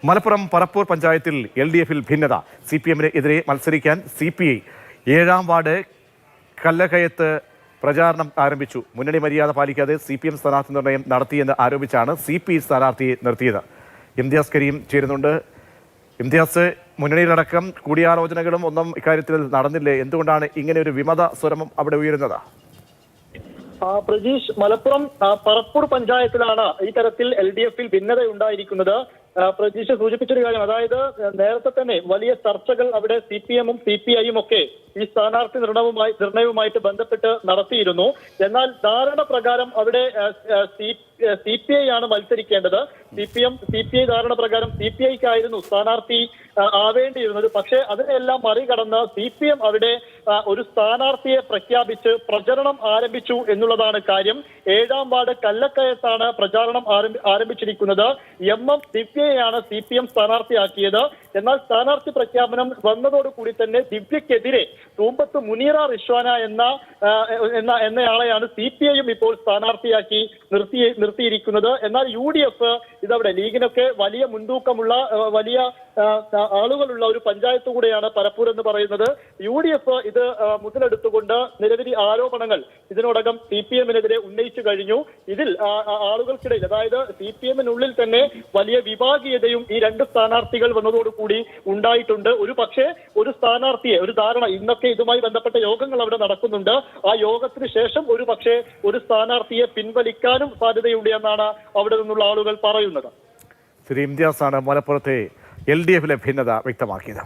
മലപ്പുറം പറപ്പൂർ പഞ്ചായത്തിൽ LDF-ൽ ഭിന്നത. CPM-ന് എതിരെ മത്സരിക്കാൻ CPI 7-ാം വാർഡ് കല്ലകയത്ത് പ്രചാരണം ആരംഭിച്ചു. മുന്നണി മര്യാദ പാലിക്കാതെ CPM സ്ഥാനാർത്ഥി നിർണയം നടത്തിയെന്ന് ആരോപിച്ചാണ് CPI സ്ഥാനാർത്ഥിയെ നിർത്തിയത്. ഇംതിയാസ് കരീം ചേരുന്നുണ്ട്. ഇംതിയാസ്, മുന്നണിയിലടക്കം കൂടിയാലോചനകളും ഒന്നും ഇക്കാര്യത്തിൽ നടന്നില്ലേ? എന്തുകൊണ്ടാണ് ഇങ്ങനെ ഒരു വിമത സ്വരം അവിടെ ഉയരുന്നത്? പ്രജീഷ്, മലപ്പുറം പറപ്പൂർ പഞ്ചായത്തിലാണ് ഈ തരത്തിൽ LDF-ൽ ഭിന്നതയുണ്ടായിരിക്കുന്നത്. പ്രജീഷ് സൂചിപ്പിച്ചൊരു കാര്യം, അതായത് നേരത്തെ തന്നെ വലിയ ചർച്ചകൾ അവിടെ CPM-ഉം CPI-യും ഒക്കെ ഈ സ്ഥാനാർത്ഥി നിർണയവുമായിട്ട് ബന്ധപ്പെട്ട് നടത്തിയിരുന്നു. എന്നാൽ ധാരണ പ്രകാരം അവിടെ CPI ആണ് മത്സരിക്കേണ്ടത്. CPI ധാരണ പ്രകാരം CPI-ക്കായിരുന്നു സ്ഥാനാർത്ഥി ആവേണ്ടിയിരുന്നത്. പക്ഷേ അതിനെല്ലാം മറികടന്ന് CPM അവിടെ ഒരു സ്ഥാനാർത്ഥിയെ പ്രഖ്യാപിച്ച് പ്രചരണം ആരംഭിച്ചു എന്നുള്ളതാണ് കാര്യം. 7-ാം വാർഡ് കല്ലക്കയത്താണ് പ്രചാരണം ആരംഭിച്ചിരിക്കുന്നത്. MM ദിവ്യയെയാണ് CPM സ്ഥാനാർത്ഥിയാക്കിയത്. എന്നാൽ സ്ഥാനാർത്ഥി പ്രഖ്യാപനം വന്നതോടുകൂടി തന്നെ ദിവ്യക്കെതിരെ തൂമ്പത്ത് മുനീറ റിഷ്വാന എന്നയാളെയാണ് CPI-യും ഇപ്പോൾ സ്ഥാനാർത്ഥിയാക്കി നിർത്തിയിരിക്കുന്നത്. എന്നാൽ UDF ഇതവിടെ ലീഗിനൊക്കെ വലിയ മുൻതൂക്കമുള്ള വലിയ ആളുകളുള്ള ഒരു പഞ്ചായത്ത് കൂടെയാണ് പറപ്പൂർ എന്ന് പറയുന്നത്. UDF ഇത് മുതലെടുത്തുകൊണ്ട് നിരവധി ആരോപണങ്ങൾ ഇതിനോടകം CPM-നെതിരെ ഉന്നയിച്ചു കഴിഞ്ഞു. ഇതിൽ ആളുകൾക്കിടയിൽ, അതായത് CPM-നുള്ളിൽ തന്നെ വലിയ വിഭാഗീയതയും ഈ രണ്ട് സ്ഥാനാർത്ഥികൾ വന്നതോടുകൂടി ഉണ്ടായിട്ടുണ്ട്. ഒരു പക്ഷേ ഒരു സ്ഥാനാർത്ഥിയെ, ഒരു ധാരണ, ഇന്നൊക്കെ ഇതുമായി ബന്ധപ്പെട്ട യോഗങ്ങൾ അവിടെ നടക്കുന്നുണ്ട്. ആ യോഗത്തിന് ശേഷം ഒരു പക്ഷേ ഒരു സ്ഥാനാർത്ഥിയെ പിൻവലിക്കാനും സാധ്യതയുണ്ട് എന്നാണ് അവിടെ നിന്നുള്ള ആളുകൾ പറയുന്നത്. ശ്രീ ഇംതിയാസാണ് മലപ്പുറത്തെ LDF-ലെ ഭിന്നത വ്യക്തമാക്കിയത്.